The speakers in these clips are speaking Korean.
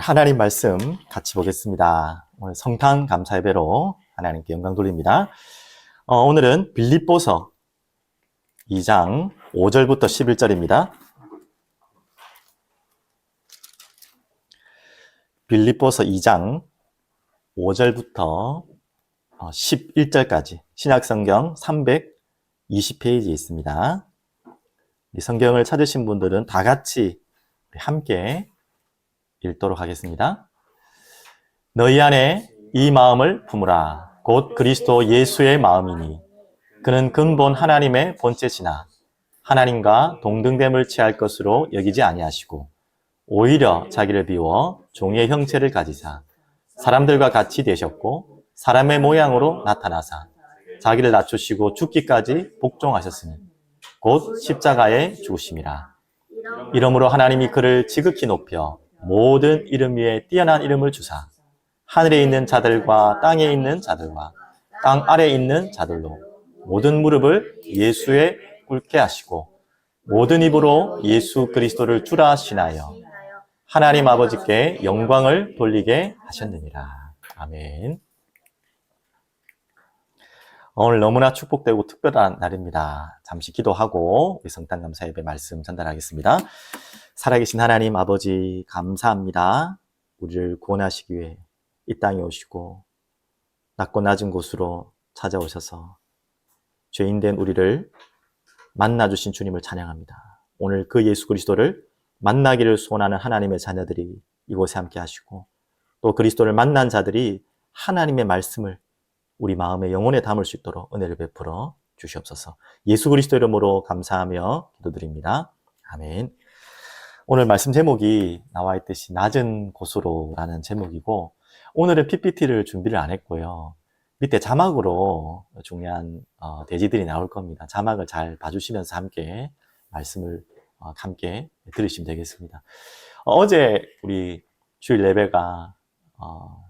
하나님 말씀 같이 보겠습니다. 오늘 성탄 감사 예배로 하나님께 영광 돌립니다. 오늘은 빌립보서 2장 5절부터 11절입니다. 빌립보서 2장 5절부터 11절까지 신약성경 320페이지에 있습니다. 이 성경을 찾으신 분들은 다 같이 함께 읽도록 하겠습니다. 너희 안에 이 마음을 품으라. 곧 그리스도 예수의 마음이니 그는 근본 하나님의 본체시나 하나님과 동등됨을 취할 것으로 여기지 아니하시고 오히려 자기를 비워 종의 형체를 가지사 사람들과 같이 되셨고 사람의 모양으로 나타나사 자기를 낮추시고 죽기까지 복종하셨으니 곧 십자가에 죽으심이라. 이러므로 하나님이 그를 지극히 높여 모든 이름 위에 뛰어난 이름을 주사 하늘에 있는 자들과 땅에 있는 자들과 땅 아래에 있는 자들로 모든 무릎을 예수에 꿇게 하시고 모든 입으로 예수 그리스도를 주라 하시나요 하나님 아버지께 영광을 돌리게 하셨느니라. 아멘. 오늘 너무나 축복되고 특별한 날입니다. 잠시 기도하고 우리 성탄 감사 예배 말씀 전달하겠습니다. 살아계신 하나님 아버지 감사합니다. 우리를 구원하시기 위해 이 땅에 오시고 낮고 낮은 곳으로 찾아오셔서 죄인된 우리를 만나주신 주님을 찬양합니다. 오늘 그 예수 그리스도를 만나기를 소원하는 하나님의 자녀들이 이곳에 함께 하시고 또 그리스도를 만난 자들이 하나님의 말씀을 우리 마음의 영혼에 담을 수 있도록 은혜를 베풀어 주시옵소서. 예수 그리스도 이름으로 감사하며 기도드립니다. 아멘. 오늘 말씀 제목이 나와 있듯이 낮은 곳으로 라는 제목이고 오늘은 PPT를 준비를 안 했고요. 밑에 자막으로 중요한 대지들이 나올 겁니다. 자막을 잘 봐주시면서 함께 말씀을 함께 들으시면 되겠습니다. 어제 우리 주일 예배가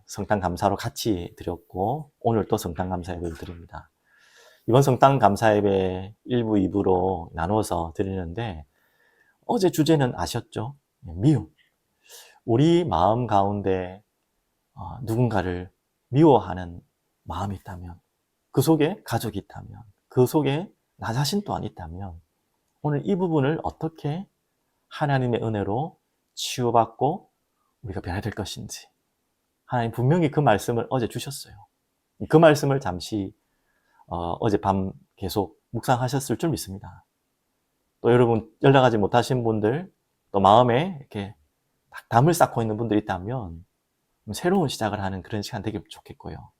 성탄 감사로 같이 드렸고 오늘 또 성탄 감사 예배를 드립니다. 이번 성탄 감사 예배 1부, 2부로 나누어서 드리는데 어제 주제는 아셨죠? 미움. 우리 마음 가운데 누군가를 미워하는 마음이 있다면 그 속에 가족이 있다면 그 속에 나 자신 또한 있다면 오늘 이 부분을 어떻게 하나님의 은혜로 치유받고 우리가 변화될 될 것인지 하나님 분명히 그 말씀을 어제 주셨어요. 그 말씀을 잠시 어젯밤 계속 묵상하셨을 줄 믿습니다. 또 여러분 연락하지 못하신 분들 또 마음에 이렇게 담을 쌓고 있는 분들이 있다면 새로운 시작을 하는 그런 시간 되게 좋겠고요.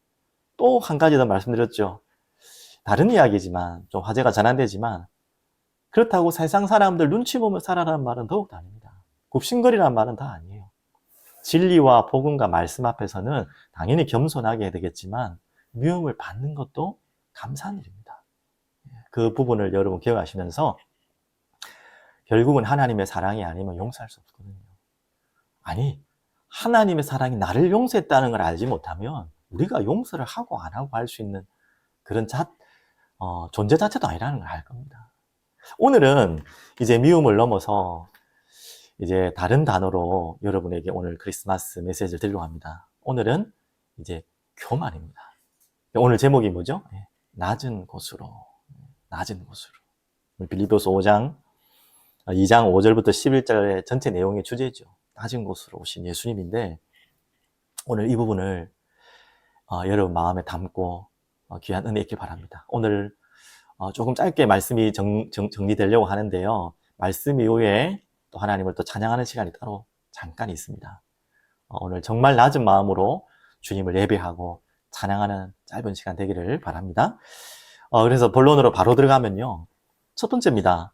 또 한 가지 더 말씀드렸죠. 다른 이야기지만 좀 화제가 전환되지만 그렇다고 세상 사람들 눈치 보며 살아라는 말은 더욱도 아닙니다. 굽신거리라는 말은 다 아니에요. 진리와 복음과 말씀 앞에서는 당연히 겸손하게 해야 되겠지만 미움을 받는 것도 감사한 일입니다. 그 부분을 여러분 기억하시면서 결국은 하나님의 사랑이 아니면 용서할 수 없거든요. 아니 하나님의 사랑이 나를 용서했다는 걸 알지 못하면 우리가 용서를 하고 안 하고 할 수 있는 그런 존재 자체도 아니라는 걸 알 겁니다. 오늘은 이제 미움을 넘어서 이제 다른 단어로 여러분에게 오늘 크리스마스 메시지를 드리려고 합니다. 오늘은 이제 교만입니다. 오늘 제목이 뭐죠? 낮은 곳으로. 낮은 곳으로. 빌립보서 2장 5절부터 11절의 전체 내용의 주제죠. 낮은 곳으로 오신 예수님인데 오늘 이 부분을 여러분 마음에 담고 귀한 은혜 있길 바랍니다. 오늘 조금 짧게 말씀이 정리되려고 하는데요. 말씀 이후에 또 하나님을 또 찬양하는 시간이 따로 잠깐 있습니다. 오늘 정말 낮은 마음으로 주님을 예배하고 찬양하는 짧은 시간 되기를 바랍니다. 그래서 본론으로 바로 들어가면요. 첫 번째입니다.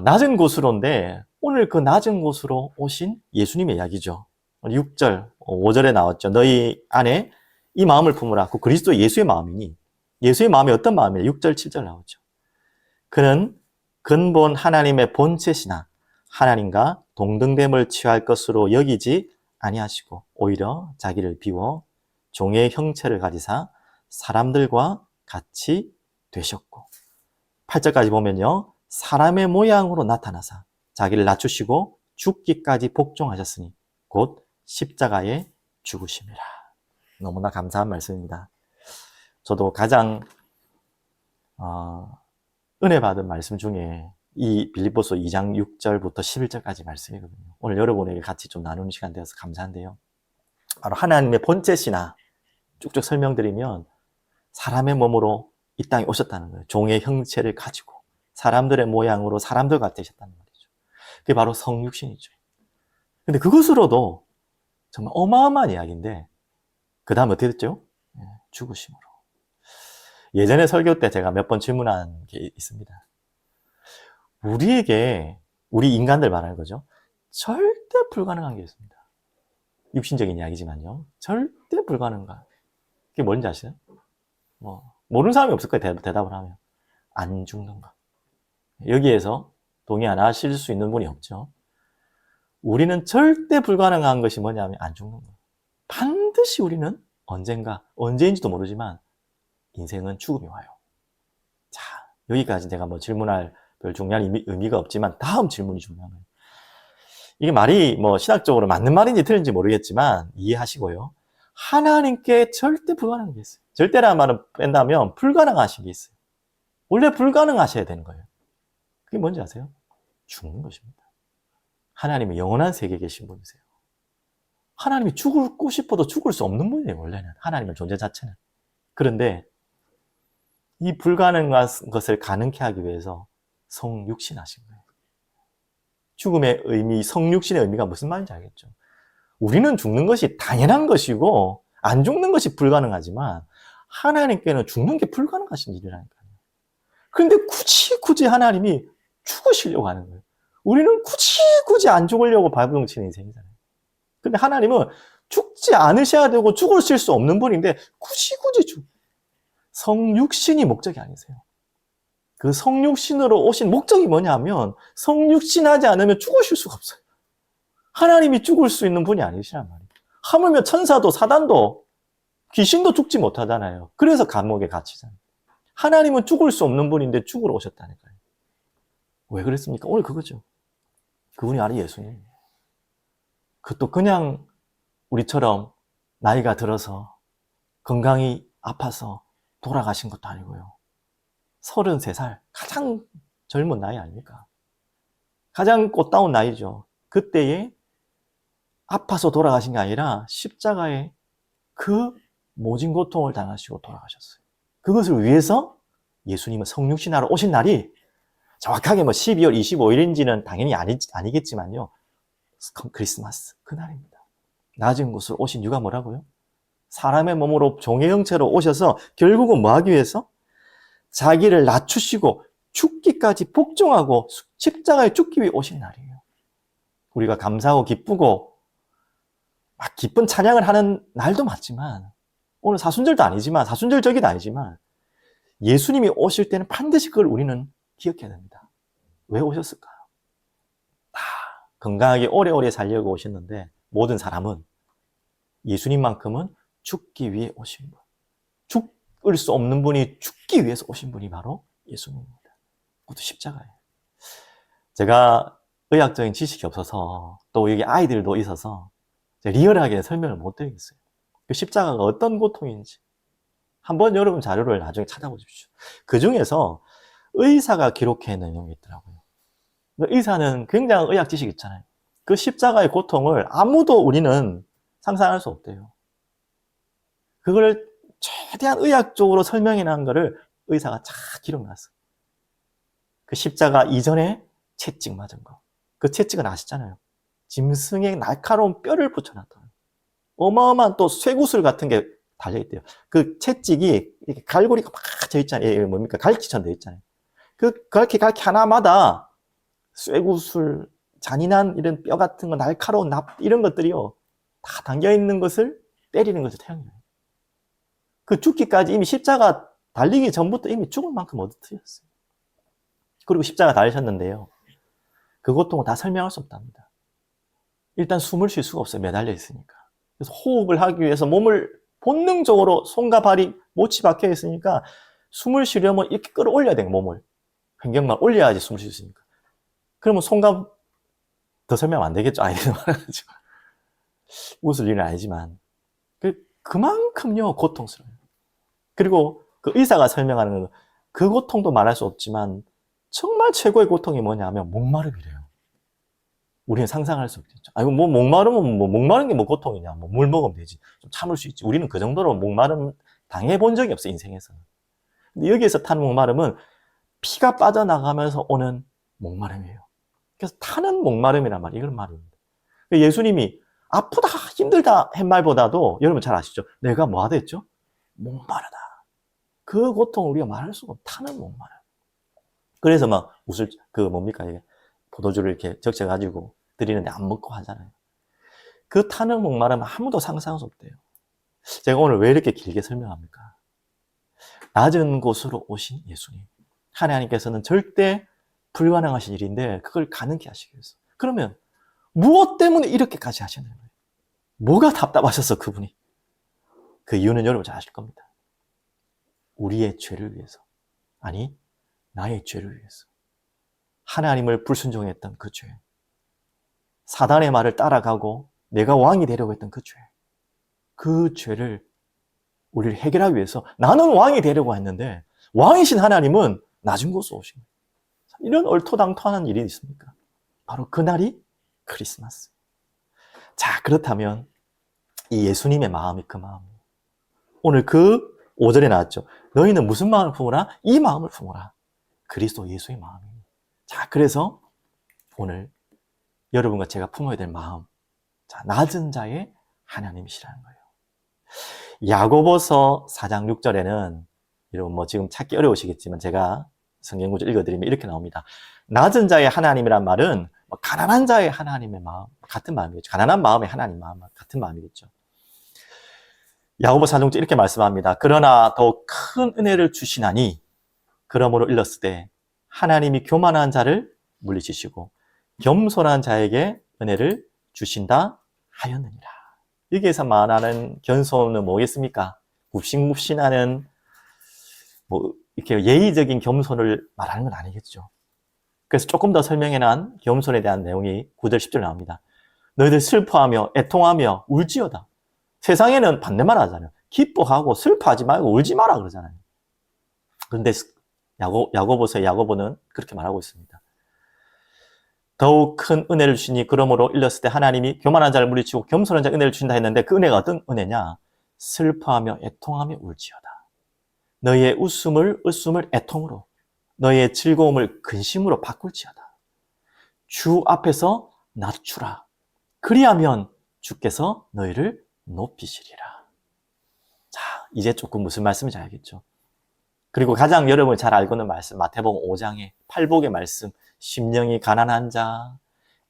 낮은 곳으로인데 오늘 그 낮은 곳으로 오신 예수님의 이야기죠. 6절, 5절에 나왔죠. 너희 안에 이 마음을 품으라. 그 그리스도 예수의 마음이니 예수의 마음이 어떤 마음이에요? 6절, 7절 나오죠. 그는 근본 하나님의 본체시나 하나님과 동등됨을 취할 것으로 여기지 아니하시고 오히려 자기를 비워 종의 형체를 가지사 사람들과 같이 되셨고 8절까지 보면요. 사람의 모양으로 나타나사 자기를 낮추시고 죽기까지 복종하셨으니 곧 십자가의 죽으심이라. 너무나 감사한 말씀입니다. 저도 가장 은혜 받은 말씀 중에 이 빌립보서 2장 6절부터 11절까지 말씀이거든요. 오늘 여러분에게 같이 좀 나누는 시간 되어서 감사한데요. 바로 하나님의 본체 신화 쭉쭉 설명드리면 사람의 몸으로 이 땅에 오셨다는 거예요. 종의 형체를 가지고 사람들의 모양으로 사람들 같으셨다는 말이죠. 그게 바로 성육신이죠. 근데 그것으로도 정말 어마어마한 이야기인데 그 다음 어떻게 됐죠? 죽으심으로. 예전에 설교 때 제가 몇 번 질문한 게 있습니다. 우리에게, 우리 인간들 말하는 거죠. 절대 불가능한 게 있습니다. 육신적인 이야기지만요. 절대 불가능한. 그게 뭔지 아시나요? 모르는 사람이 없을 거예요. 대답을 하면. 안 죽는 것. 여기에서 동의 안 하실 수 있는 분이 없죠. 우리는 절대 불가능한 것이 뭐냐면 안 죽는 것. 반드시 우리는 언젠가, 언제인지도 모르지만 인생은 죽음이 와요. 자, 여기까지 제가 질문할 별 중요한 의미가 없지만 다음 질문이 중요한 거예요. 이게 말이 신학적으로 맞는 말인지 틀린지 모르겠지만 이해하시고요. 하나님께 절대 불가능한 게 있어요. 절대라는 말은 뺀다면 불가능하신 게 있어요. 원래 불가능하셔야 되는 거예요. 그게 뭔지 아세요? 죽는 것입니다. 하나님이 영원한 세계에 계신 분이세요. 하나님이 죽고 싶어도 죽을 수 없는 분이에요. 원래는 하나님의 존재 자체는. 그런데 이 불가능한 것을 가능케 하기 위해서 성육신하신 거예요. 죽음의 의미, 성육신의 의미가 무슨 말인지 알겠죠? 우리는 죽는 것이 당연한 것이고 안 죽는 것이 불가능하지만 하나님께는 죽는 게 불가능하신 일이라니까요. 그런데 굳이 하나님이 죽으시려고 하는 거예요. 우리는 굳이 안 죽으려고 발버둥치는 인생이잖아요. 근데 하나님은 죽지 않으셔야 되고 죽으실 수 없는 분인데 굳이 성육신이 목적이 아니세요. 그 성육신으로 오신 목적이 뭐냐면 성육신하지 않으면 죽으실 수가 없어요. 하나님이 죽을 수 있는 분이 아니시란 말이에요. 하물며 천사도 사단도 귀신도 죽지 못하잖아요. 그래서 감옥에 갇히잖아요. 하나님은 죽을 수 없는 분인데 죽으러 오셨다니까요. 왜 그랬습니까? 오늘 그거죠. 그분이 바로 예수님이에요. 그것도 그냥 우리처럼 나이가 들어서 건강이 아파서 돌아가신 것도 아니고요. 33살, 가장 젊은 나이 아닙니까? 가장 꽃다운 나이죠. 그때에 아파서 돌아가신 게 아니라 십자가에 그 모진 고통을 당하시고 돌아가셨어요. 그것을 위해서 예수님은 성육신하러 오신 날이 정확하게 12월 25일인지는 당연히 아니겠지만요. 크리스마스, 그날입니다. 낮은 곳으로 오신 이유가 뭐라고요? 사람의 몸으로 종의 형체로 오셔서 결국은 뭐 하기 위해서? 자기를 낮추시고 죽기까지 복종하고 십자가에 죽기 위해 오신 날이에요. 우리가 감사하고 기쁘고 막 기쁜 찬양을 하는 날도 맞지만 오늘 사순절도 아니지만 사순절적이도 아니지만 예수님이 오실 때는 반드시 그걸 우리는 기억해야 됩니다. 왜 오셨을까요? 다 건강하게 오래오래 살려고 오셨는데 모든 사람은 예수님만큼은 죽기 위해 오신 분. 죽을 수 없는 분이 죽기 위해서 오신 분이 바로 예수님입니다. 그것도 십자가예요. 제가 의학적인 지식이 없어서 또 여기 아이들도 있어서 리얼하게 설명을 못 드리겠어요. 그 십자가가 어떤 고통인지 한번 여러분 자료를 나중에 찾아보십시오. 그 중에서 의사가 기록해낸 내용이 있더라고요. 의사는 굉장한 의학 지식이 있잖아요. 그 십자가의 고통을 아무도 우리는 상상할 수 없대요. 그걸 최대한 의학적으로 설명해 놓은 거를 의사가 쫙 기록났어요. 그 십자가 이전에 채찍 맞은 거. 그 채찍은 아시잖아요. 짐승의 날카로운 뼈를 붙여놨다. 어마어마한 또 쇠구슬 같은 게 달려있대요. 그 채찍이 이렇게 갈고리가 막 져 있잖아요. 뭡니까? 갈치처럼 돼 있잖아요. 그 갈치 하나마다 쇠구슬, 잔인한 이런 뼈 같은 거, 날카로운 이런 것들이요. 다 담겨있는 것을 때리는 것이 태양이에요. 그 죽기까지 이미 십자가 달리기 전부터 이미 죽을 만큼 어두트렸어요. 그리고 십자가 달리셨는데요. 그 고통을 다 설명할 수 없답니다. 일단 숨을 쉴 수가 없어요. 매달려 있으니까. 그래서 호흡을 하기 위해서 몸을 본능적으로 손과 발이 못이 박혀 있으니까 숨을 쉬려면 이렇게 끌어올려야 돼요. 몸을. 횡격만 올려야지 숨을 쉴 수 있으니까. 그러면 손과 더 설명 안 되겠죠. 아이들은 말하죠. 웃을 일은 아니지만 그만큼요 고통스러워요. 그리고 그 의사가 설명하는 건 그 고통도 말할 수 없지만 정말 최고의 고통이 뭐냐면 목마름이래요. 우리는 상상할 수 없겠죠. 아이고 뭐 목마르면 뭐 목마른 게 뭐 고통이냐? 뭐 물 먹으면 되지. 좀 참을 수 있지. 우리는 그 정도로 목마름 당해본 적이 없어 인생에서. 근데 여기에서 타는 목마름은 피가 빠져나가면서 오는 목마름이에요. 그래서 타는 목마름이란 말이에요. 이걸 말입니다. 예수님이 아프다 힘들다 한 말보다도 여러분 잘 아시죠? 내가 뭐 하다 했죠? 목마르다. 그 고통을 우리가 말할 수가 없고 타는 목마름. 그래서 막 뭡니까 이게 포도주를 이렇게 적셔가지고 드리는데 안 먹고 하잖아요. 그 타는 목마름 아무도 상상할 수 없대요. 제가 오늘 왜 이렇게 길게 설명합니까? 낮은 곳으로 오신 예수님. 하나님께서는 절대 불가능하신 일인데 그걸 가능케 하시기 위해서. 그러면 무엇 때문에 이렇게까지 하시는 거예요? 뭐가 답답하셔서 그분이? 그 이유는 여러분 잘 아실 겁니다. 우리의 죄를 위해서. 아니, 나의 죄를 위해서. 하나님을 불순종했던 그 죄. 사단의 말을 따라가고 내가 왕이 되려고 했던 그 죄. 그 죄를 우리를 해결하기 위해서 나는 왕이 되려고 했는데 왕이신 하나님은 낮은 곳으로 오신 거예요. 이런 얼토당토하는 일이 있습니까? 바로 그날이 크리스마스. 자, 그렇다면 이 예수님의 마음이 그 마음이에요. 오늘 그 5절에 나왔죠. 너희는 무슨 마음을 품으라? 이 마음을 품으라. 그리스도 예수의 마음입니다. 자, 그래서 오늘 여러분과 제가 품어야 될 마음. 자, 낮은 자의 하나님이시라는 거예요. 야고보서 4장 6절에는 여러분 뭐 지금 찾기 어려우시겠지만 제가 성경 구절 읽어드리면 이렇게 나옵니다. 낮은 자의 하나님이란 말은 가난한 자의 하나님의 마음 같은 마음이겠죠. 가난한 마음의 하나님 마음 같은 마음이겠죠. 야고보 4장 6절 이렇게 말씀합니다. 그러나 더 큰 은혜를 주시나니 그러므로 일렀으되 하나님이 교만한 자를 물리치시고 겸손한 자에게 은혜를 주신다 하였느니라. 여기에서 말하는 겸손은 뭐겠습니까? 굽신굽신하는 뭐 이렇게 예의적인 겸손을 말하는 건 아니겠죠. 그래서 조금 더 설명해난 겸손에 대한 내용이 9절 10절 나옵니다. 너희들 슬퍼하며 애통하며 울지어다. 세상에는 반대말 하잖아요. 기뻐하고 슬퍼하지 말고 울지 마라 그러잖아요. 그런데 야고보서의 야고보는 그렇게 말하고 있습니다. 더욱 큰 은혜를 주시니 그러므로 일렀을 때 하나님이 교만한 자를 물리치고 겸손한 자에게 은혜를 주신다 했는데 그 은혜가 어떤 은혜냐? 슬퍼하며 애통하며 울지어다. 너희의 웃음을 애통으로 너희의 즐거움을 근심으로 바꿀지어다. 주 앞에서 낮추라. 그리하면 주께서 너희를 높이시리라. 자, 이제 조금 무슨 말씀인지 알겠죠? 그리고 가장 여러분이 잘 알고 있는 말씀 마태복음 5장의 팔복의 말씀 심령이 가난한 자,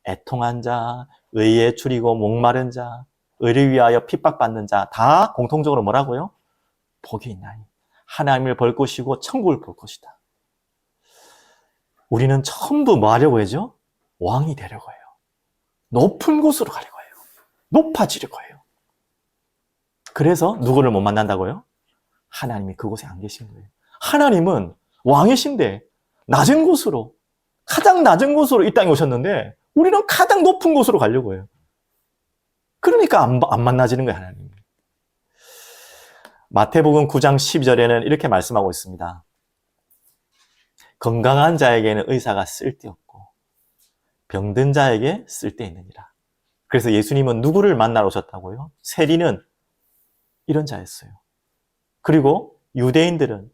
애통한 자, 의에 줄이고 목마른 자, 의를 위하여 핍박받는 자 다 공통적으로 뭐라고요? 복이 있나니 하나님을 볼 것이고 천국을 볼 것이다. 우리는 전부 뭐 하려고 하죠? 왕이 되려고 해요. 높은 곳으로 가려고 해요. 높아지려고 해요. 그래서 누구를 못 만난다고요? 하나님이 그곳에 안 계신 거예요. 하나님은 왕이신데 낮은 곳으로 가장 낮은 곳으로 이 땅에 오셨는데 우리는 가장 높은 곳으로 가려고 해요. 그러니까 안 만나지는 거예요, 하나님. 마태복음 9장 12절에는 이렇게 말씀하고 있습니다. 건강한 자에게는 의사가 쓸데없고 병든 자에게 쓸데있느니라. 그래서 예수님은 누구를 만나러 오셨다고요? 세리는 이런 자였어요. 그리고 유대인들은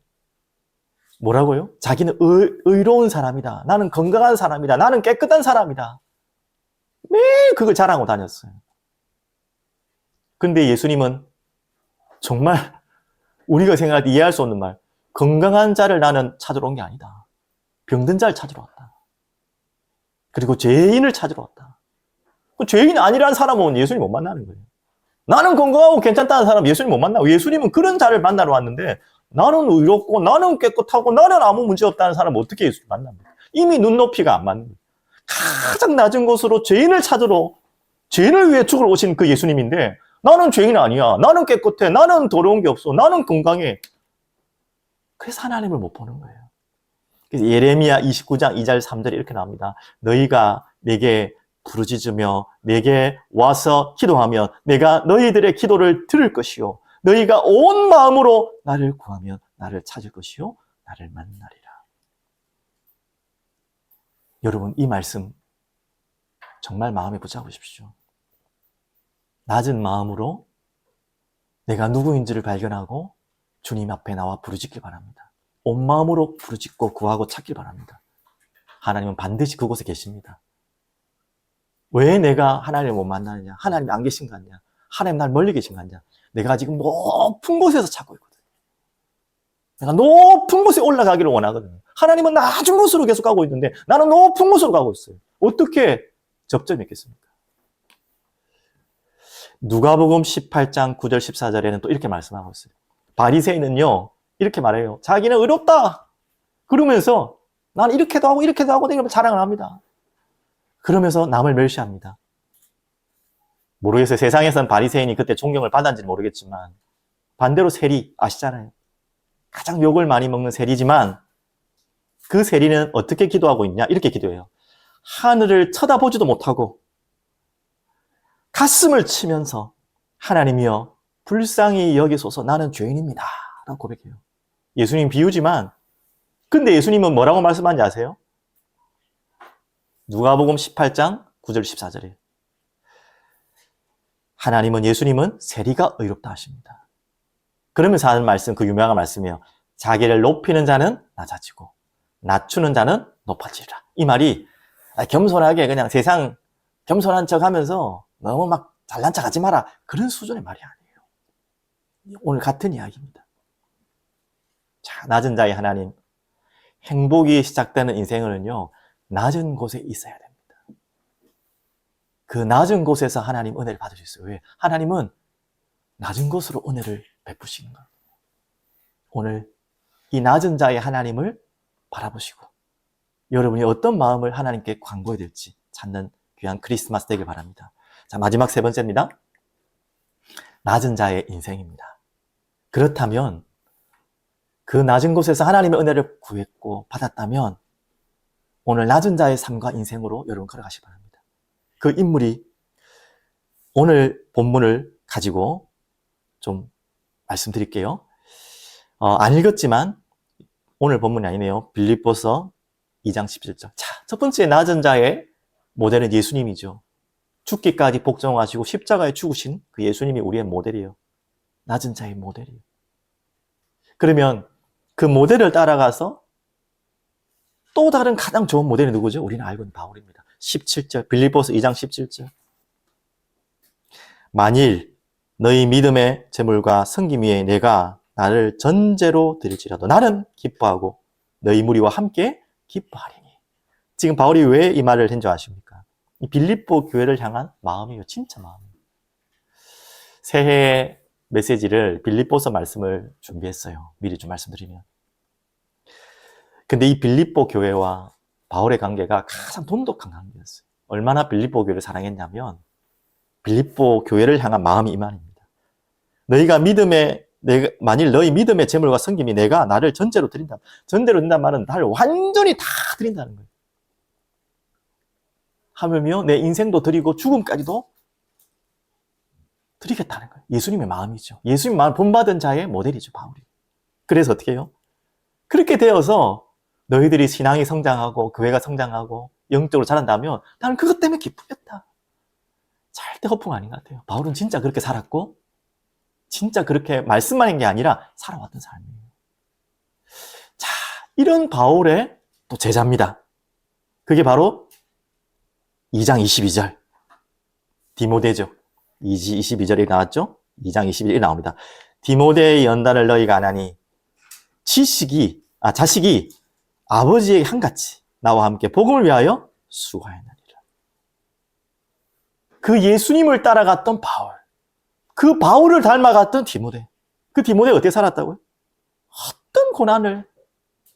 뭐라고요? 자기는 의로운 사람이다. 나는 건강한 사람이다. 나는 깨끗한 사람이다. 매일 그걸 자랑하고 다녔어요. 근데 예수님은 정말 우리가 생각할 때 이해할 수 없는 말, 건강한 자를 나는 찾으러 온 게 아니다. 병든 자를 찾으러 왔다. 그리고 죄인을 찾으러 왔다. 죄인 아니라는 사람은 예수님 못 만나는 거예요. 나는 건강하고 괜찮다는 사람 예수님 못 만나고 예수님은 그런 자를 만나러 왔는데 나는 의롭고 나는 깨끗하고 나는 아무 문제 없다는 사람은 어떻게 예수님 만납니까? 이미 눈높이가 안 맞는 거예요. 가장 낮은 곳으로 죄인을 찾으러 죄인을 위해 죽으러 오신 그 예수님인데 나는 죄인 아니야. 나는 깨끗해. 나는 더러운 게 없어. 나는 건강해. 그래서 하나님을 못 보는 거예요. 그래서 예레미야 29장 2절 3절에 이렇게 나옵니다. 너희가 내게 부르짖으며 내게 와서 기도하면 내가 너희들의 기도를 들을 것이요 너희가 온 마음으로 나를 구하면 나를 찾을 것이요 나를 만나리라. 여러분, 이 말씀 정말 마음에 붙잡으십시오. 낮은 마음으로 내가 누구인지를 발견하고 주님 앞에 나와 부르짖길 바랍니다. 온 마음으로 부르짖고 구하고 찾길 바랍니다. 하나님은 반드시 그곳에 계십니다. 왜 내가 하나님을 못 만나느냐? 하나님이 안 계신 거 아니야? 하나님 날 멀리 계신 거 아니야? 내가 지금 높은 곳에서 찾고 있거든. 내가 높은 곳에 올라가기를 원하거든요. 하나님은 낮은 곳으로 계속 가고 있는데 나는 높은 곳으로 가고 있어요. 어떻게 접점이 있겠습니까? 누가복음 18장 9절 14절에는 또 이렇게 말씀하고 있어요. 바리새인은요 이렇게 말해요. 자기는 의롭다 그러면서 나는 이렇게도 하고 이렇게도 하고 이러면서 자랑을 합니다. 그러면서 남을 멸시합니다. 모르겠어요. 세상에서는 바리새인이 그때 존경을 받았는지는 모르겠지만 반대로 세리 아시잖아요. 가장 욕을 많이 먹는 세리지만 그 세리는 어떻게 기도하고 있냐? 이렇게 기도해요. 하늘을 쳐다보지도 못하고 가슴을 치면서 하나님이여 불쌍히 여기소서 나는 죄인입니다 라고 고백해요. 예수님 비유지만 근데 예수님은 뭐라고 말씀하는지 아세요? 누가복음 18장 9절 14절에 하나님은 예수님은 세리가 의롭다 하십니다. 그러면서 하는 말씀 그 유명한 말씀이에요. 자기를 높이는 자는 낮아지고 낮추는 자는 높아지리라. 이 말이 겸손하게 그냥 세상 겸손한 척 하면서 너무 막 잘난 척 하지 마라 그런 수준의 말이 아니에요. 오늘 같은 이야기입니다. 자, 낮은 자의 하나님 행복이 시작되는 인생은요 낮은 곳에 있어야 됩니다. 그 낮은 곳에서 하나님 은혜를 받을 수 있어요. 왜? 하나님은 낮은 곳으로 은혜를 베푸시는 거예요. 오늘 이 낮은 자의 하나님을 바라보시고 여러분이 어떤 마음을 하나님께 광고해야 될지 찾는 귀한 크리스마스 되길 바랍니다. 자, 마지막 세 번째입니다. 낮은 자의 인생입니다. 그렇다면 그 낮은 곳에서 하나님의 은혜를 구했고 받았다면 오늘 낮은 자의 삶과 인생으로 여러분 걸어가시기 바랍니다. 그 인물이 오늘 본문을 가지고 좀 말씀드릴게요. 안 읽었지만 오늘 본문이 아니네요. 빌립보서 2장 17절. 자, 첫 번째 낮은 자의 모델은 예수님이죠. 죽기까지 복종하시고 십자가에 죽으신 그 예수님이 우리의 모델이에요. 낮은 자의 모델이에요. 그러면 그 모델을 따라가서 또 다른 가장 좋은 모델이 누구죠? 우리는 알고 있는 바울입니다. 17절, 빌립보서 2장 17절. 만일 너희 믿음의 재물과 섬김 위에 내가 나를 전제로 드릴지라도 나는 기뻐하고 너희 무리와 함께 기뻐하리니. 지금 바울이 왜 이 말을 한 줄 아십니까? 이 빌립보 교회를 향한 마음이에요. 진짜 마음이에요. 새해 메시지를 빌립보서 말씀을 준비했어요. 미리 좀 말씀드리면. 근데 이 빌립보 교회와 바울의 관계가 가장 돈독한 관계였어요. 얼마나 빌립보 교회를 사랑했냐면 빌립보 교회를 향한 마음이 이만입니다. 너희가 만일 너희 믿음의 재물과 섬김이 내가 나를 전제로 드린다. 전제로 드린다는 말은 나를 완전히 다 드린다는 거예요. 하물며 내 인생도 드리고 죽음까지도 드리겠다는 거예요. 예수님의 마음이죠. 예수님의 마음을 본받은 자의 모델이죠, 바울이. 그래서 어떻게 해요? 그렇게 되어서 너희들이 신앙이 성장하고 교회가 성장하고 영적으로 자란다면 나는 그것 때문에 기쁘겠다. 절대 허풍 아닌 것 같아요. 바울은 진짜 그렇게 살았고 진짜 그렇게 말씀만 한 게 아니라 살아왔던 사람이에요. 자, 이런 바울의 또 제자입니다. 그게 바로 2장 22절 디모데죠. 22절이 나왔죠? 2장 22절이 나옵니다. 디모데의 연단을 너희가 안 하니 자식이 아버지에게 한같이 나와 함께 복음을 위하여 수고하였느니라. 그 예수님을 따라갔던 바울, 그 바울을 닮아갔던 디모데, 그 디모데가 어떻게 살았다고요? 어떤 고난을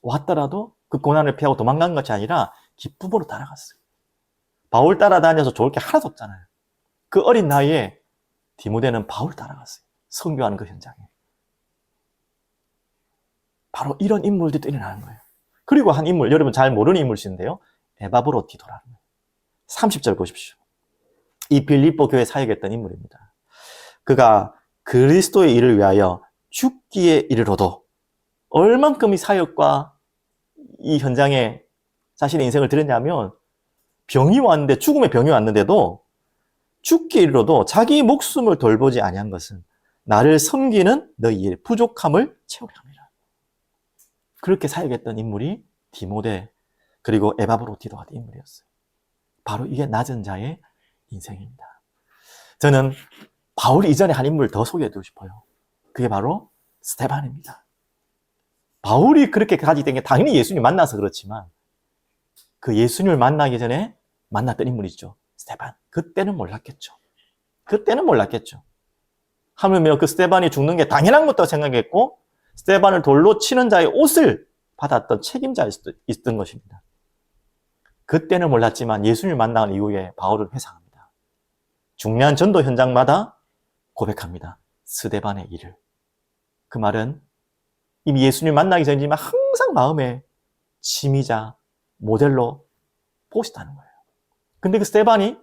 왔더라도 그 고난을 피하고 도망간 것이 아니라 기쁨으로 따라갔어요. 바울 따라다녀서 좋을 게 하나도 없잖아요. 그 어린 나이에 디모데는 바울 따라갔어요. 선교하는 그 현장에. 바로 이런 인물들도 일어나는 거예요. 그리고 한 인물, 여러분 잘 모르는 인물인데요. 에바브로디도라는 거예요. 30절 보십시오. 이 빌립보 교회에 사역했던 인물입니다. 그가 그리스도의 일을 위하여 죽기에 이르러도 얼만큼 이 사역과 이 현장에 자신의 인생을 드렸냐면, 병이 왔는데, 죽음의 병이 왔는데도 죽기에 이르러도 자기 목숨을 돌보지 아니한 것은 나를 섬기는 너희의 부족함을 채우려 함이라. 그렇게 사역했던 인물이 디모데 그리고 에바브로디도 같은 인물이었어요. 바로 이게 낮은 자의 인생입니다. 저는 바울 이전에 한 인물을 더 소개해드리고 싶어요. 그게 바로 스데반입니다. 바울이 그렇게 가지게 된 게 당연히 예수님 만나서 그렇지만, 그 예수님을 만나기 전에 만났던 인물이죠. 스데반. 그때는 몰랐겠죠. 그때는 몰랐겠죠. 하물며 그 스데반이 죽는 게 당연한 것도 생각했고, 스데반을 돌로 치는 자의 옷을 받았던 책임자일 수도 있던 것입니다. 그때는 몰랐지만 예수님을 만난 이후에 바울은 회상합니다. 중요한 전도 현장마다 고백합니다. 스데반의 일을. 그 말은 이미 예수님을 만나기 전이지만 항상 마음에 짐이자 모델로 보고 싶다는 거예요. 근데 그 스데반이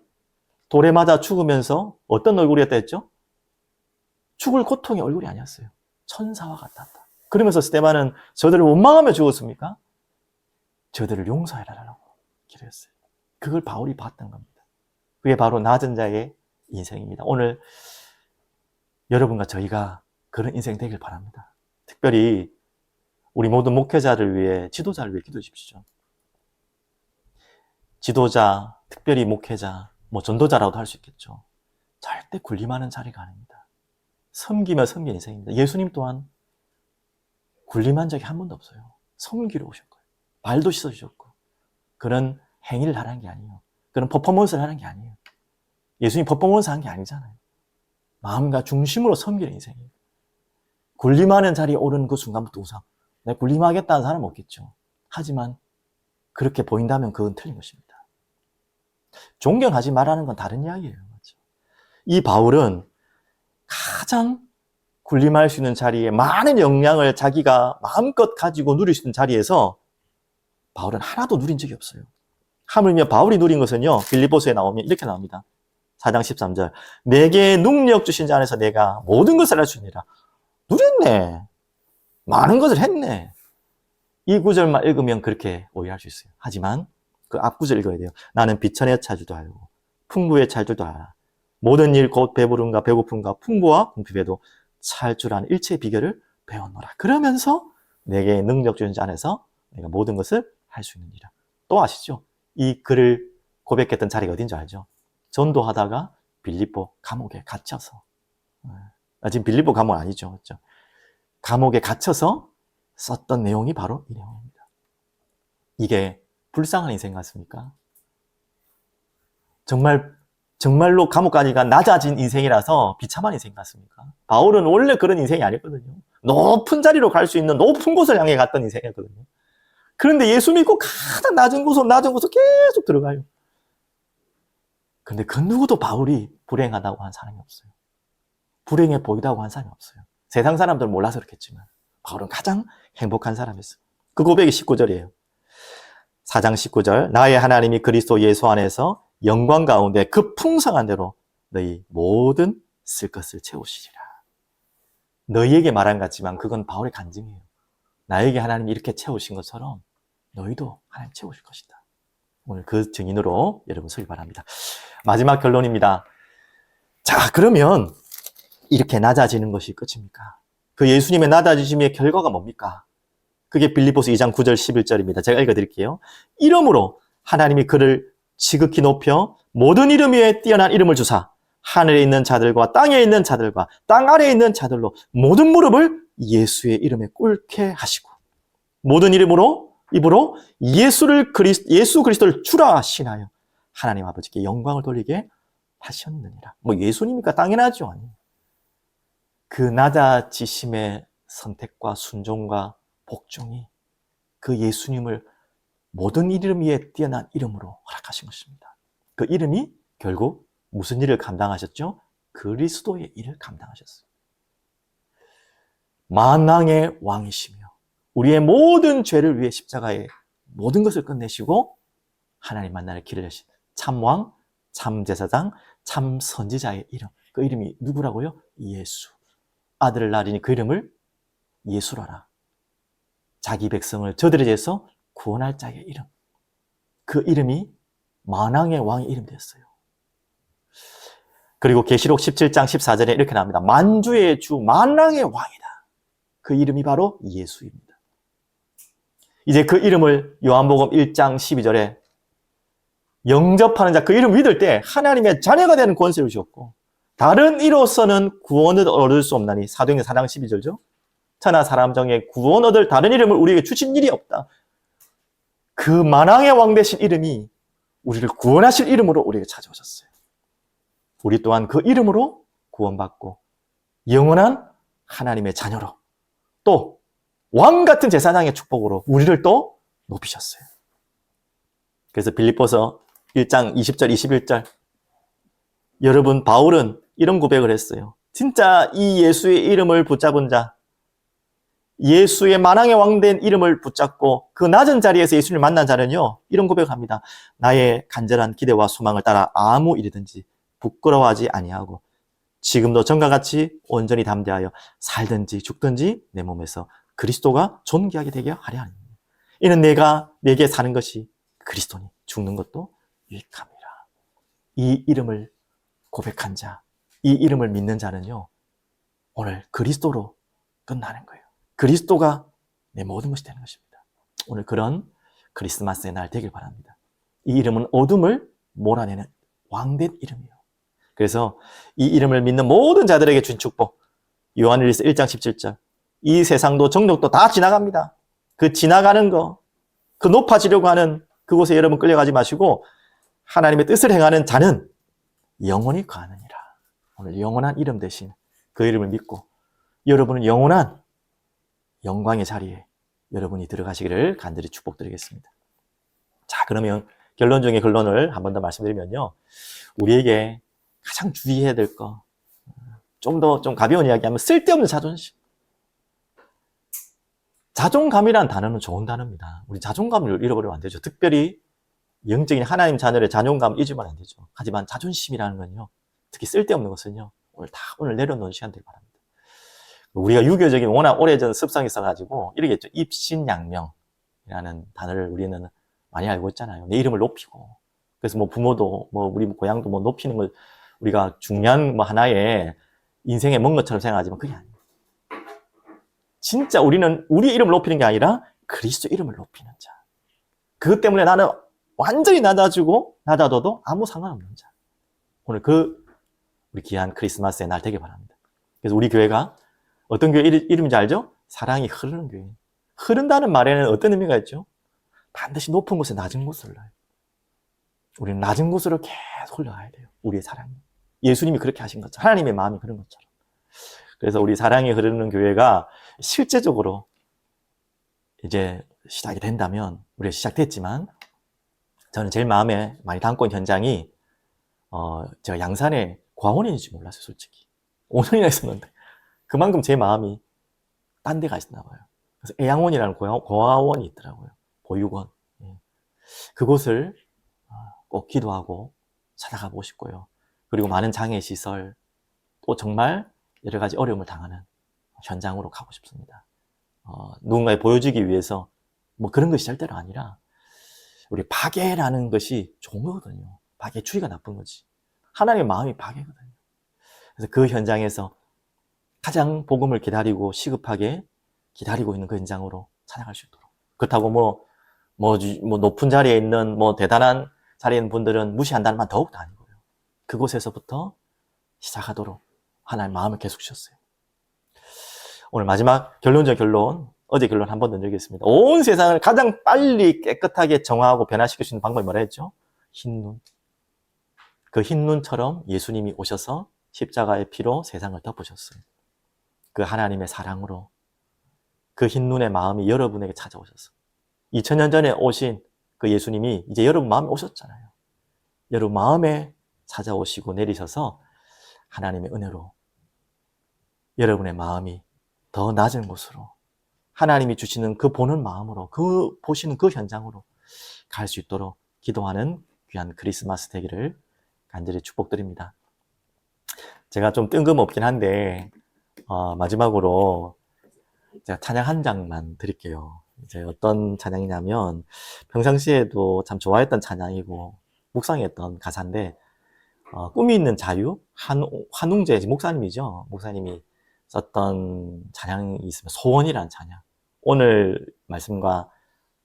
돌에 맞아 죽으면서 어떤 얼굴이었다 했죠? 죽을 고통의 얼굴이 아니었어요. 천사와 같았다. 그러면서 스데반은 저들을 원망하며 죽었습니까? 저들을 용서해라라고 기도했어요. 그걸 바울이 봤던 겁니다. 그게 바로 낮은 자의 인생입니다. 오늘 여러분과 저희가 그런 인생 되길 바랍니다. 특별히 우리 모든 목회자를 위해, 지도자를 위해 기도해 주십시오. 지도자, 특별히 목회자, 전도자라고도 할 수 있겠죠. 절대 군림하는 자리가 아닙니다. 섬기며 섬기는 인생입니다. 예수님 또한 군림한 적이 한 번도 없어요. 섬기러 오셨고요. 발도 씻어주셨고, 그런 행위를 하라는 게 아니에요. 그런 퍼포먼스를 하는 게 아니에요. 예수님 퍼포먼스 한 게 아니잖아요. 마음과 중심으로 섬기는 인생이에요. 군림하는 자리에 오르는 그 순간부터 우상, 내가 군림하겠다는 사람은 없겠죠. 하지만 그렇게 보인다면 그건 틀린 것입니다. 존경하지 말라는 건 다른 이야기예요. 맞죠? 이 바울은 가장 군림할 수 있는 자리에 많은 역량을 자기가 마음껏 가지고 누릴 수 있는 자리에서 바울은 하나도 누린 적이 없어요. 하물며 바울이 누린 것은요, 빌립보서에 나오면 이렇게 나옵니다. 4장 13절. 내게 능력 주신 자 안에서 내가 모든 것을 할 수 있느니라. 누렸네. 많은 것을 했네. 이 구절만 읽으면 그렇게 오해할 수 있어요. 하지만 그 앞구절 읽어야 돼요. 나는 비천에 찰 줄도 알고 풍부에 찰 줄도 알아. 모든 일 곧 배부름과 배고픔과 풍부와 궁핍에도 찰 줄 아는 일체의 비결을 배웠노라. 그러면서 내게 능력 주신 자 안에서 내가 모든 것을 할 수 있느니라. 또 아시죠? 이 글을 고백했던 자리가 어딘지 알죠? 전도하다가 빌립보 감옥에 갇혀서, 지금 빌립보 감옥 아니죠, 그렇죠? 감옥에 갇혀서 썼던 내용이 바로 이 내용입니다. 이게 불쌍한 인생 같습니까? 정말로 감옥까지가 낮아진 인생이라서 비참한 인생 같습니까? 바울은 원래 그런 인생이 아니거든요. 높은 자리로 갈 수 있는 높은 곳을 향해 갔던 인생이었거든요. 그런데 예수 믿고 가장 낮은 곳으로 계속 들어가요. 근데 그 누구도 바울이 불행하다고 한 사람이 없어요. 불행해 보이다고 한 사람이 없어요. 세상 사람들은 몰라서 그렇겠지만 바울은 가장 행복한 사람이었어요. 그 고백이 19절이에요. 4장 19절. 나의 하나님이 그리스도 예수 안에서 영광 가운데 그 풍성한 대로 너희 모든 쓸 것을 채우시리라. 너희에게 말한 것 같지만 그건 바울의 간증이에요. 나에게 하나님이 이렇게 채우신 것처럼 너희도 하나님 채우실 것이다. 오늘 그 증인으로 여러분 서기 바랍니다. 마지막 결론입니다. 자, 그러면 이렇게 낮아지는 것이 끝입니까? 그 예수님의 낮아지심의 결과가 뭡니까? 그게 빌립보서 2장 9절 11절입니다. 제가 읽어드릴게요. 이러므로 하나님이 그를 지극히 높여 모든 이름 위에 뛰어난 이름을 주사 하늘에 있는 자들과 땅에 있는 자들과 땅 아래에 있는 자들로 모든 무릎을 예수의 이름에 꿇게 하시고 모든 입으로 예수 그리스도를 주라 신하여 하나님 아버지께 영광을 돌리게 하셨느니라. 예수님이니까 당연하죠. 아니에요. 그 낮아지심의 선택과 순종과 복종이 그 예수님을 모든 이름 위에 뛰어난 이름으로 허락하신 것입니다. 그 이름이 결국 무슨 일을 감당하셨죠? 그리스도의 일을 감당하셨어요. 만왕의 왕이시며 우리의 모든 죄를 위해 십자가에 모든 것을 끝내시고 하나님 만나는 길을 여신 참왕, 참 제사장, 참 선지자의 이름. 그 이름이 누구라고요? 예수. 아들을 낳으니 그 이름을 예수라라. 자기 백성을 저들에 대해서 구원할 자의 이름. 그 이름이 만왕의 왕의 이름이 되었어요. 그리고 계시록 17장 14절에 이렇게 나옵니다. 만주의 주, 만왕의 왕이다. 그 이름이 바로 예수입니다. 이제 그 이름을 요한복음 1장 12절에 영접하는 자, 그 이름 믿을 때 하나님의 자녀가 되는 권세를 주셨고, 다른 이로서는 구원을 얻을 수 없나니, 사도행전 4장 12절죠. 천하 사람 중에 구원 얻을 다른 이름을 우리에게 주신 일이 없다. 그 만왕의 왕 되신 이름이 우리를 구원하실 이름으로 우리에게 찾아오셨어요. 우리 또한 그 이름으로 구원받고 영원한 하나님의 자녀로, 또 왕 같은 제사장의 축복으로 우리를 또 높이셨어요. 그래서 빌립보서 1장 20절 21절, 여러분, 바울은 이런 고백을 했어요. 진짜 이 예수의 이름을 붙잡은 자, 예수의 만왕의 왕된 이름을 붙잡고 그 낮은 자리에서 예수를 만난 자는요, 이런 고백을 합니다. 나의 간절한 기대와 소망을 따라 아무 일이든지 부끄러워하지 아니하고 지금도 전과 같이 온전히 담대하여 살든지 죽든지 내 몸에서 그리스도가 존귀하게 되게 하려 합니다. 이는 내게 사는 것이 그리스도니 죽는 것도 유익함이라. 이 이름을 고백한 자, 이 이름을 믿는 자는요, 오늘 그리스도로 끝나는 거예요. 그리스도가 내 모든 것이 되는 것입니다. 오늘 그런 크리스마스의 날 되길 바랍니다. 이 이름은 어둠을 몰아내는 왕된 이름이에요. 그래서 이 이름을 믿는 모든 자들에게 준 축복, 요한일서 1장 17절, 이 세상도 정욕도 다 지나갑니다. 그 지나가는 거, 그 높아지려고 하는 그곳에 여러분 끌려가지 마시고 하나님의 뜻을 행하는 자는 영원히 가느니라. 오늘 영원한 이름 대신 그 이름을 믿고 여러분은 영원한 영광의 자리에 여러분이 들어가시기를 간절히 축복드리겠습니다. 자, 그러면 결론 중에 결론을 한 번 더 말씀드리면요, 우리에게 가장 주의해야 될 거, 좀 가벼운 이야기하면 쓸데없는 자존심. 자존감이란 단어는 좋은 단어입니다. 우리 자존감을 잃어버리면 안 되죠. 특별히 영적인 하나님 자녀의 자존감을 잊으면 안 되죠. 하지만 자존심이라는 건요, 특히 쓸데없는 것은요, 오늘 내려놓는 시간 되길 바랍니다. 우리가 유교적인 워낙 오래전 습성이 있어가지고 이렇게 했죠. 입신양명이라는 단어를 우리는 많이 알고 있잖아요. 내 이름을 높이고. 그래서 부모도 우리 고향도 높이는 걸 우리가 중요한 하나의 인생에 먼 것처럼 생각하지만 그게 아니에요. 진짜 우리는 우리 이름을 높이는 게 아니라 그리스도 이름을 높이는 자. 그것 때문에 나는 완전히 낮아져도 아무 상관없는 자. 오늘 우리 귀한 크리스마스의 날 되길 바랍니다. 그래서 우리 교회가 어떤 교회 이름인지 알죠? 사랑이 흐르는 교회. 흐른다는 말에는 어떤 의미가 있죠? 반드시 높은 곳에 낮은 곳을 흘러요. 우리는 낮은 곳으로 계속 흘러가야 돼요. 우리의 사랑이. 예수님이 그렇게 하신 것처럼, 하나님의 마음이 그런 것처럼. 그래서 우리 사랑이 흐르는 교회가 실제적으로 이제 시작이 된다면, 우리가 시작됐지만, 저는 제일 마음에 많이 담고 있는 현장이, 제가 양산에 과원인지 몰랐어요, 솔직히. 5년이나 있었는데. 그만큼 제 마음이 딴 데 가 있었나 봐요. 그래서 애양원이라는 고아원이 있더라고요. 보육원. 그곳을 꼭 기도하고 찾아가 보고 싶고요. 그리고 많은 장애시설, 또 정말 여러 가지 어려움을 당하는 현장으로 가고 싶습니다. 누군가에 보여주기 위해서 그런 것이 절대로 아니라, 우리 파괴라는 것이 좋은 거거든요. 파괴주의가 나쁜 거지. 하나님의 마음이 파괴거든요. 그래서 그 현장에서 가장 복음을 기다리고 시급하게 기다리고 있는 그 현장으로 찾아갈 수 있도록. 그렇다고 높은 자리에 있는 대단한 자리에 있는 분들은 무시한다는 말 더욱더 아니고요. 그곳에서부터 시작하도록 하나님 마음을 계속 주셨어요. 오늘 마지막 결론적 결론, 어제 결론 한 번 더 드리겠습니다. 온 세상을 가장 빨리 깨끗하게 정화하고 변화시킬 수 있는 방법이 뭐라 했죠? 흰눈. 그 흰눈처럼 예수님이 오셔서 십자가의 피로 세상을 덮으셨어요. 그 하나님의 사랑으로 그 흰눈의 마음이 여러분에게 찾아오셔서 2000년 전에 오신 그 예수님이 이제 여러분 마음에 오셨잖아요. 여러분 마음에 찾아오시고 내리셔서 하나님의 은혜로 여러분의 마음이 더 낮은 곳으로, 하나님이 주시는 그 보는 마음으로, 그 보시는 그 현장으로 갈 수 있도록 기도하는 귀한 크리스마스 되기를 간절히 축복드립니다. 제가 좀 뜬금없긴 한데 마지막으로 제가 찬양 한 장만 드릴게요. 이제 어떤 찬양이냐면 평상시에도 참 좋아했던 찬양이고 묵상했던 가사인데 꿈이 있는 자유, 한웅재 목사님이죠. 목사님이 썼던 찬양이 있으면 소원이라는 찬양. 오늘 말씀과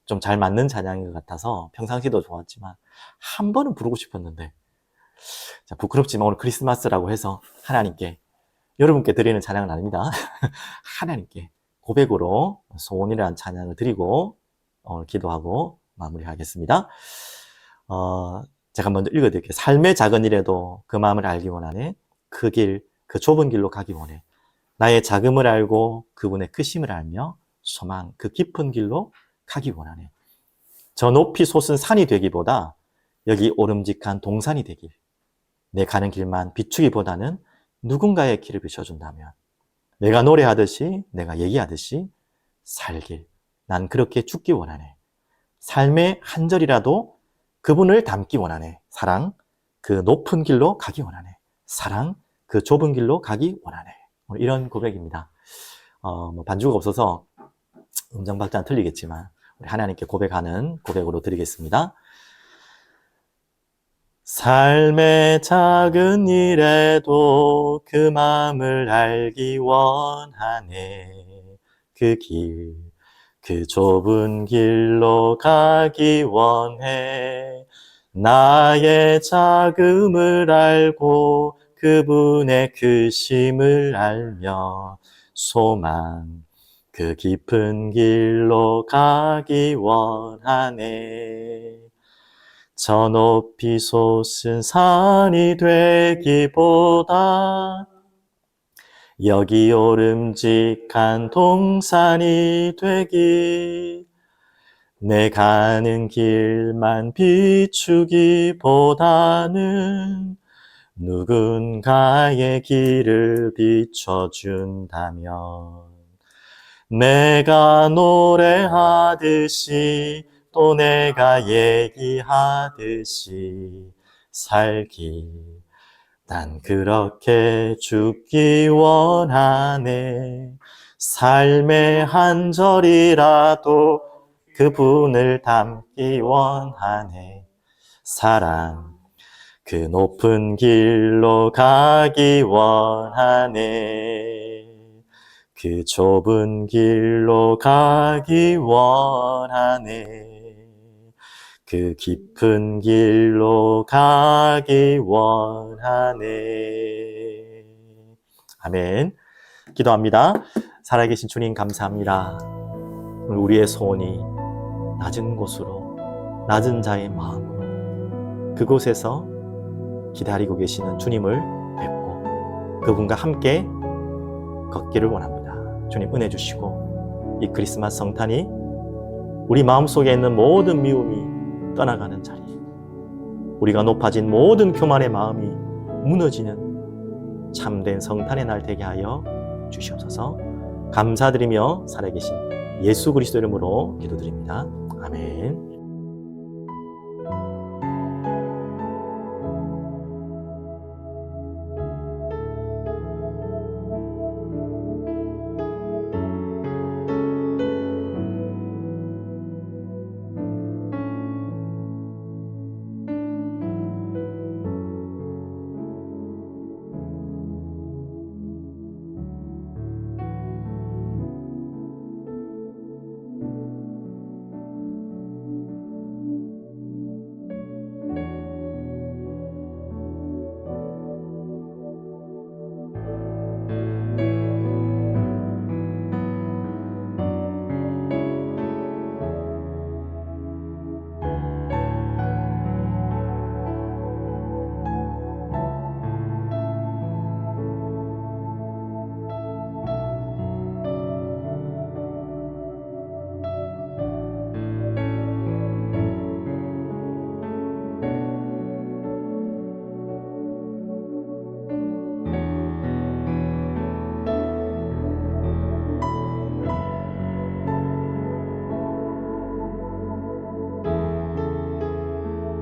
좀 잘 맞는 찬양인 것 같아서 평상시도 좋았지만 한 번은 부르고 싶었는데 자, 부끄럽지만 오늘 크리스마스라고 해서 하나님께 여러분께 드리는 찬양은 아닙니다. 하나님께 고백으로 소원이라는 찬양을 드리고 오늘 기도하고 마무리하겠습니다. 제가 먼저 읽어드릴게요. 삶의 작은 일에도 그 마음을 알기 원하네. 그 길, 그 좁은 길로 가기 원해. 나의 작음을 알고 그분의 크심을 알며 소망, 그 깊은 길로 가기 원하네. 저 높이 솟은 산이 되기보다 여기 오름직한 동산이 되길. 내 가는 길만 비추기보다는 누군가의 길을 비춰준다면 내가 노래하듯이 내가 얘기하듯이 살길. 난 그렇게 죽기 원하네. 삶의 한 절이라도 그분을 닮기 원하네. 사랑, 그 높은 길로 가기 원하네. 사랑, 그 좁은 길로 가기 원하네. 이런 고백입니다. 반주가 없어서 음정 박자는 틀리겠지만 우리 하나님께 고백하는 고백으로 드리겠습니다. 삶의 작은 일에도 그 마음을 알기 원하네. 그 길, 그 좁은 길로 가기 원해. 나의 작음을 알고 그분의 크심을 알며 소망, 그 깊은 길로 가기 원하네. 저 높이 솟은 산이 되기보다 여기 오름직한 동산이 되기. 내 가는 길만 비추기보다는 누군가의 길을 비춰준다면 내가 노래하듯이 또 내가 얘기하듯이 살기. 난 그렇게 죽기 원하네. 삶의 한 절이라도 그분을 닮기 원하네. 사랑, 그 높은 길로 가기 원하네. 그 좁은 길로 가기 원하네. 그 깊은 길로 가기 원하네. 아멘. 기도합니다. 살아계신 주님 감사합니다. 우리의 소원이 낮은 곳으로, 낮은 자의 마음으로 그곳에서 기다리고 계시는 주님을 뵙고 그분과 함께 걷기를 원합니다. 주님 은혜 주시고 이 크리스마스 성탄이 우리 마음속에 있는 모든 미움이 떠나가는 자리, 우리가 높아진 모든 교만의 마음이 무너지는 참된 성탄의 날 되게 하여 주시옵소서. 감사드리며 살아계신 예수 그리스도 이름으로 기도드립니다. 아멘.